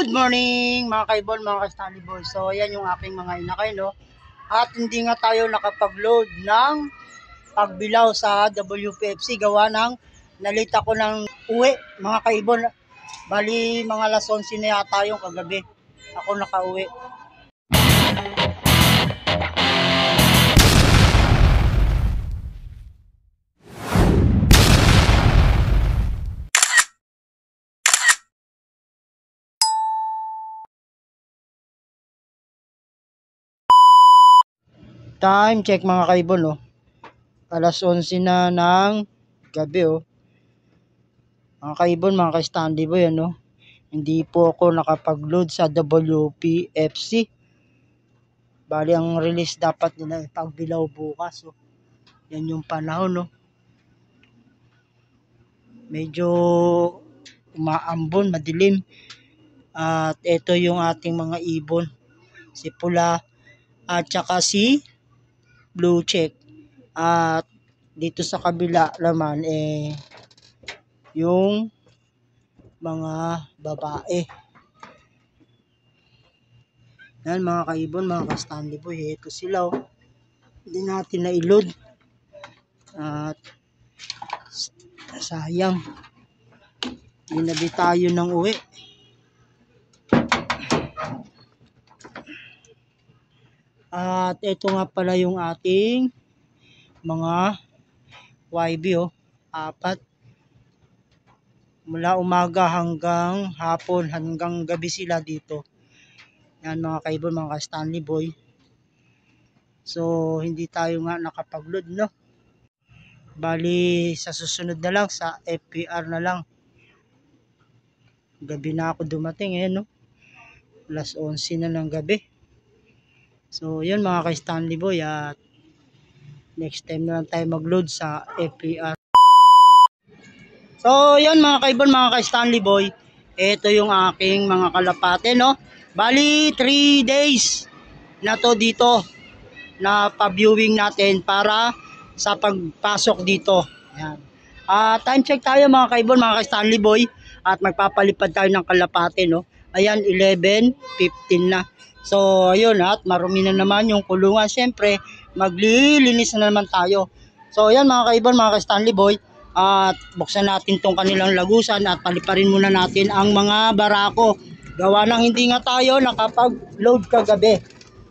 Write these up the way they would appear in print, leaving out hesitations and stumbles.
Good morning mga kaibon, mga ka-Stanley Boy. So ayan yung aking mga inakay, no? At hindi nga tayo nakapag-load ng pagbilaw sa WPFC gawa ng nalita ko ng uwi mga kaibon. Bali mga alas 11 na yata yung kagabi ako nakauwi. Time check mga kaibon, no? Alas 11 na ng gabi, oh. Mga kaibon, mga ka-Stanley Boy, ano? Hindi po ako nakapag-load sa WPFC. Bali ang release dapat nila pagbilaw bukas, oh. Yan yung panahon, no? Medyo umaambon, madilim. At ito yung ating mga ibon. Si Pula at saka si Blue Check. At dito sa kabila naman yung mga babae. Yan mga kaibon, mga ka-Stanley Boy. Ito sila, oh. Hindi natin na-load. At sayang. Ginabi tayo ng uwi. At ito nga pala yung ating mga YB, oh. 4. Mula umaga hanggang hapon, hanggang gabi sila dito. Yan mga kaibon, mga ka-Stanley Boy. So hindi tayo nga nakapag-load, no? Bali sa susunod na lang, sa FPR na lang. Gabi na ako dumating, no? Alas 11 na ng gabi. So yun mga ka-Stanley Boy, at next time na lang tayo mag-load sa FPR. So yun mga kaibon, mga ka-Stanley Boy, ito yung aking mga kalapate, no? Bali 3 days na to dito na pa-viewing natin para sa pagpasok dito. Yan. Time check tayo mga kaibon, mga ka-Stanley Boy, at magpapalipad tayo ng kalapate, no? Ayan, 11:15 na. So ayun, at marumi na naman yung kulungan. Siyempre maglilinis na naman tayo. So ayan mga kaibon, mga ka-Stanley Boy, at buksan natin tong kanilang lagusan at paliparin muna natin ang mga barako. Gawa ng hindi nga tayo nakapag-load kagabi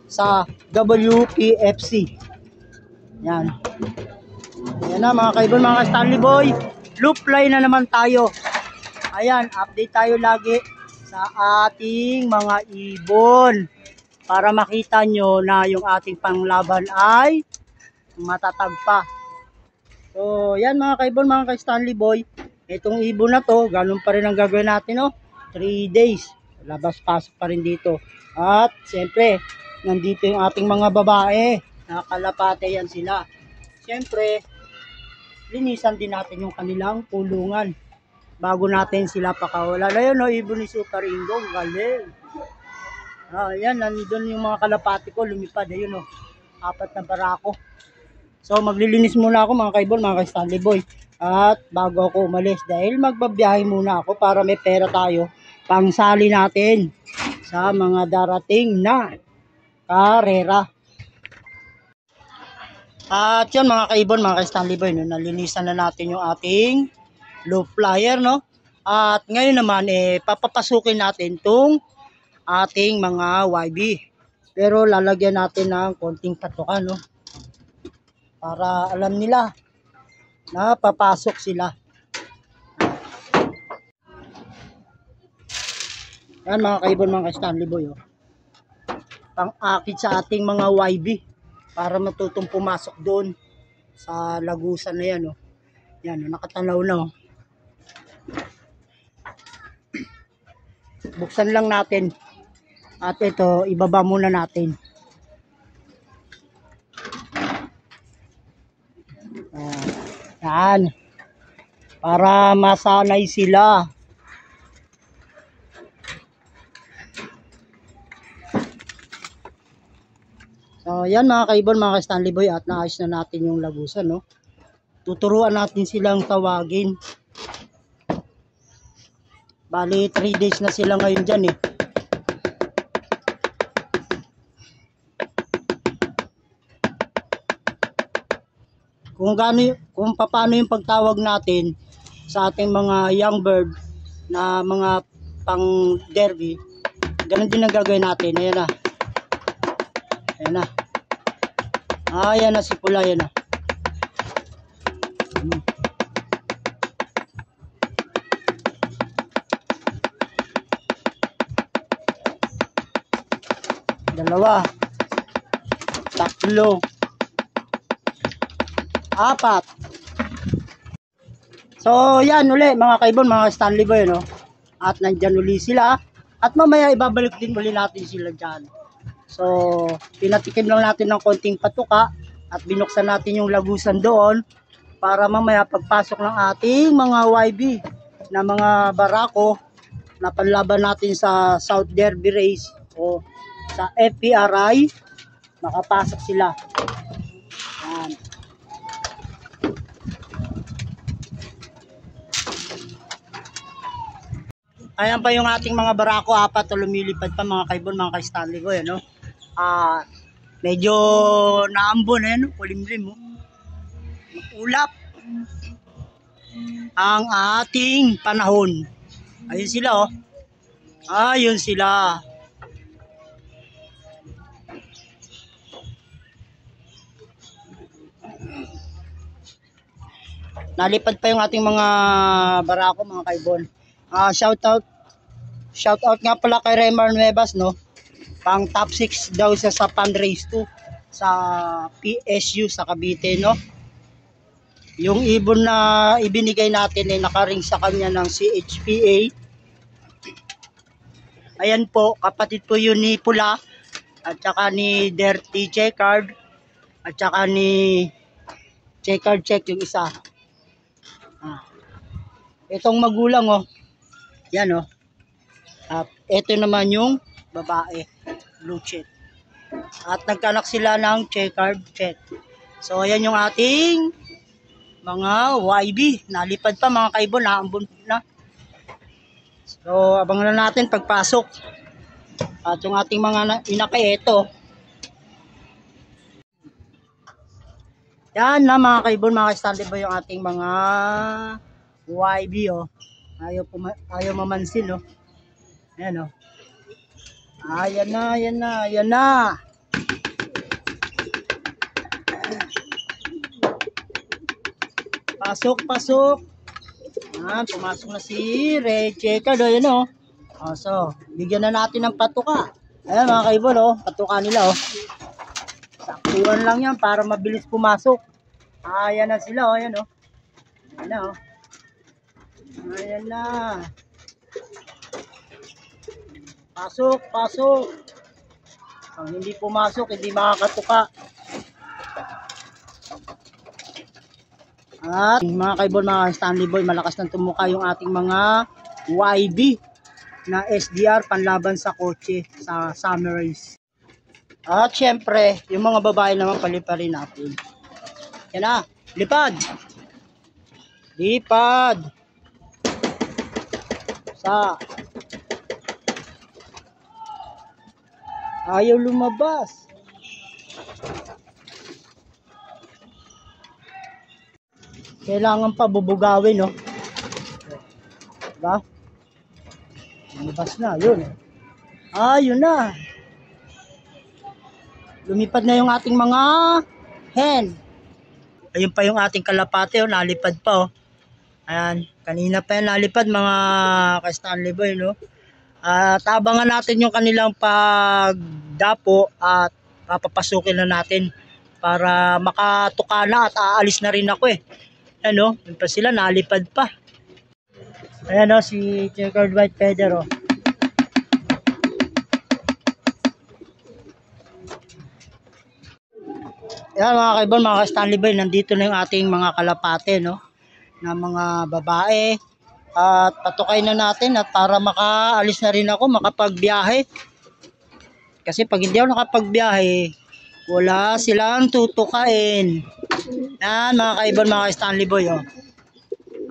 sa WPFC. Yan. Ayan na mga kaibon, mga ka-Stanley Boy, loop line na naman tayo. Ayan, update tayo lagi sa ating mga ibon para makita nyo na yung ating panglaban ay matatag pa. So yan mga kaibon, mga ka-Stanley Boy, itong ibon na to, ganun pa rin ang gagawin natin, no? 3 days, labas-pasok pa rin dito. At siyempre nandito yung ating mga babae, nakalapate yan sila. Siyempre linisan din natin yung kanilang kulungan bago natin sila pakawala. Ayun, no, ibon ni Super Ingo, galing. Ayan, nandun yung mga kalapati ko, lumipad. Ayun, no, 4 na barako. So maglilinis muna ako mga kaibon, mga ka-Stanley Boy, at bago ako umalis, dahil magbabiyahe muna ako para may pera tayo pangsali natin sa mga darating na karera. At yun mga kaibon, mga ka-Stanley Boy, no, nalinisan na natin yung ating low flyer, no? At ngayon naman papapasukin natin tong ating mga YB. Pero lalagyan natin ng konting patukan, no? Para alam nila na papasok sila. Yan mga kaibon, mga ka-Stanley Boy, oh. Pang-akit sa ating mga YB para matutong pumasok doon sa lagusan na yan, oh. Yan, nakatanaw na, oh. Buksan lang natin. At ito, ibaba muna natin. Yan. Para masanay sila. So yan mga kaibon, mga ka-Stanley Boy, at naayos na natin yung lagusan, no? Tuturuan natin silang tawagin. Bali 3 days na sila ngayon dyan, kung paano yung pagtawag natin sa ating mga young bird na mga pang derby, ganun din ang gagawin natin. Ayan na. Ayan na. Ayan na si pula, ayan na. Dalawa, tatlo, apat. So yan uli mga kaibon, mga Stanley Boy, no? At nandyan uli sila. At mamaya ibabalik din uli natin sila dyan. So pinatikim lang natin ng konting patuka at binuksan natin yung lagusan doon para mamaya pagpasok ng ating mga YB na mga barako na panlaban natin sa South Derby Race o sa FPRI, makapasok sila. Yan. Ayan pa yung ating mga barako, apat na lumilipad pa mga kaibon, mga ka-Stanley ko, no? Medyo naambon, kulimlim, ulap ang ating panahon. Ayun sila, ayun sila. Nalipad pa yung ating mga barako, mga kaibon. Shout out nga pala kay Remar Nuevas, no? Pang top 6 daw siya sa fundraise 2 sa PSU sa Cavite, no? Yung ibon na ibinigay natin ay nakaring sa kanya ng CHPA. Ayan po, kapatid po yun ni Pula at saka ni Dirty Checkered at saka ni Checkered Check yung isa. Itong magulang, yan, ito naman yung babae, blue check. At nagkanak sila ng Checkered Check. So ayan yung ating mga YB. Nalipad pa mga kaibon, naambon na. So abangan na natin pagpasok. At yung ating mga inakay, ito. Yan na mga kaibon, mga Stanley Boy, yung ating mga YB, ayaw mamansin, ayan, ayan na, ayan na, ayan na. Pasok, pasok. Pumasok na si Red Checker, ayan, so bigyan na natin ng patuka. Ayan mga kaibon, patuka nila, saktuan lang yan para mabilis pumasok. Ayan na sila, ayan, ayan na, ayan na. Pasok, pasok. Ang hindi pumasok, hindi makakatuka. At mga kaibon, mga Stanley Boy, malakas ng tumuka yung ating mga YB na SDR panlaban sa kotse sa summer race. At syempre, yung mga babae naman paliparin natin. Yan na, lipad. Lipad. Ayaw lumabas. Kailangan pa bubugawin, diba? Lumabas na, yun. Yun na. Lumipad na yung ating mga hen. Ayun pa yung ating kalapate, nalipad pa, Ayan, kanina pa yan nalipad mga ka-Stanley Boy, At abangan natin yung kanilang pagdapo at papapasukin na natin para makatuka na at aalis na rin ako, Yun pa sila, nalipad pa. Ayan, si Checkered White Feather, Ayan mga kaibon, mga ka-Stanley Boy, nandito na yung ating mga kalapate, na mga babae. At patukay na natin at para makaalis na rin ako, makapagbiyahe. Kasi pag hindi ako nakapagbiyahe, wala silang tutukain. Yan mga kaibon, mga Stanley Boy,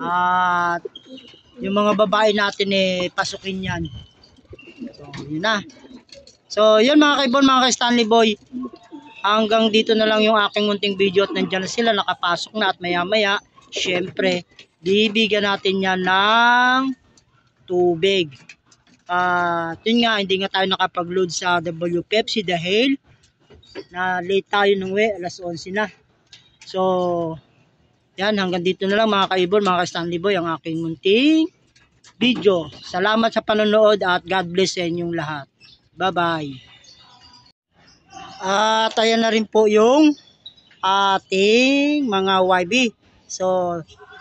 At yung mga babae natin pasukin yan. So yun na. So yun mga kaibon, mga Stanley Boy. hanggang dito na lang yung aking munting video at nandyan na sila, nakapasok na, at maya maya syempre bibigyan natin yan ng tubig. Yun nga, hindi nga tayo nakapag-load sa W Pepsi dahil na late tayo ng alas 11 na. So yan, hanggang dito na lang mga kaibon, mga ka-Stanley Boy, ang aking munting video. Salamat sa panonood at God bless sa inyong lahat. Bye bye. At ayan na rin po yung ating mga YB. So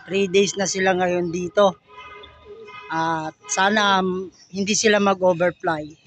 3 days na sila ngayon dito. At sana hindi sila mag-overfly.